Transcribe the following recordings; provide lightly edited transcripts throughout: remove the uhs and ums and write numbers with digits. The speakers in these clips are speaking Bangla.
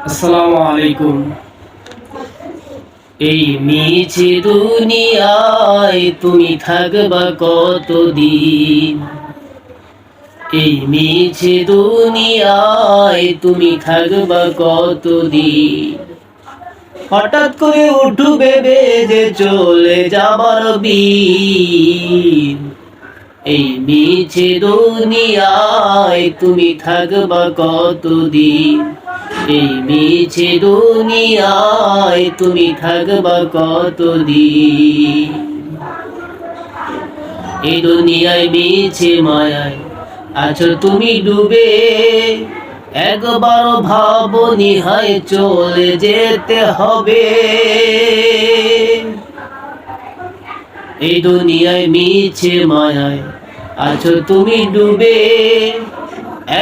আসসালামু আলাইকুম। এই মিছে দুনিয়ায় তুমি থাকবা কতদিন? এই মিছে দুনিয়ায় তুমি থাকবা কতদিন? হঠাৎ করে উঠবে যে চলে যাবার দিন। এই মিছে দুনিয়ায় তুমি থাকবা কতদিন? এই মিছে দুনিয়ায় তুমি থাকবা কতদিন? এই দুনিয়ায় মিছে মায়ায় আছো তুমি ডুবে, একবার ভাবনি হায় চলে যেতে হবে। এই দুনিয়ায় মিছে মায়ায় আছো তুমি ডুবে,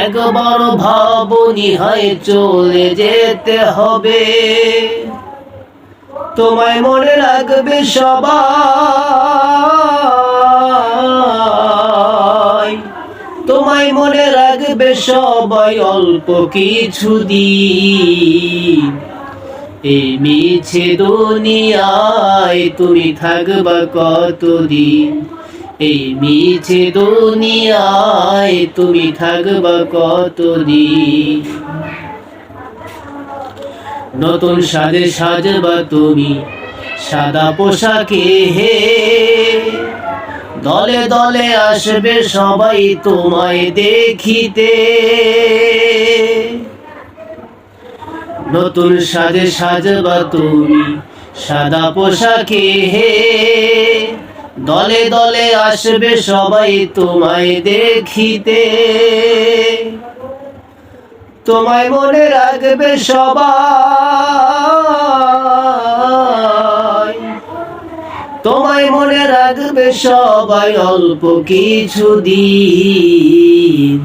একবার ভাবনি হায় চলে যেতে হবে। তোমায় মনে রাখবে সবাই, তোমায় মনে রাখবে সবাই অল্প কিছু দিন। এই মিছে দুনিয়ায় তুমি থাকবা কতদিন? এই মিছে দুনিয়ায় তুমি থাকবা কতদিন? নতুন সাজে সাজবা তুমি সাদা পোশাকে, হে দলে দলে আসবে সবাই তোমায় দেখিতে। নতুন সাজে সাজবা তুমি সাদা পোশাকে, হে দলে দলে আসবে সবাই তোমায় দেখিতে। তোমায় মনে রাখবে সবাই, তোমায় মনে রাখবে সবাই অল্প কিছু দিন।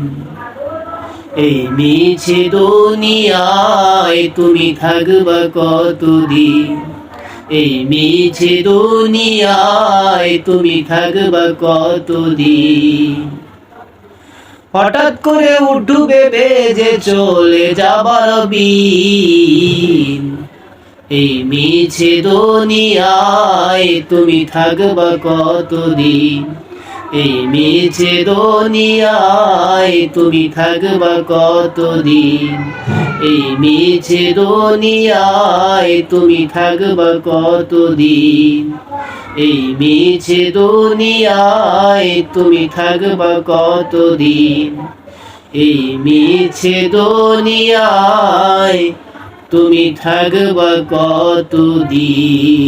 এই মিছে দুনিয়ায় তুমি থাকবা কতদিন? এই মিছে দুনিয়ায় তুমি থাকবা কতদিন? হঠাৎ করে উঠবে যে চলে যাবার দিন। এই মিছে দুনিয়ায় তুমি থাকবা কতদিন? এই মিছে দুনিয়ায় তুমি থাকবা কতদিন? এই মিছে দুনিয়ায় তুমি থাকবা কতদিন? এই মিছে দুনিয়ায় তুমি থাকবা কতদিন? এই মিছে দুনিয়ায় তুমি থাকবা কতদিন?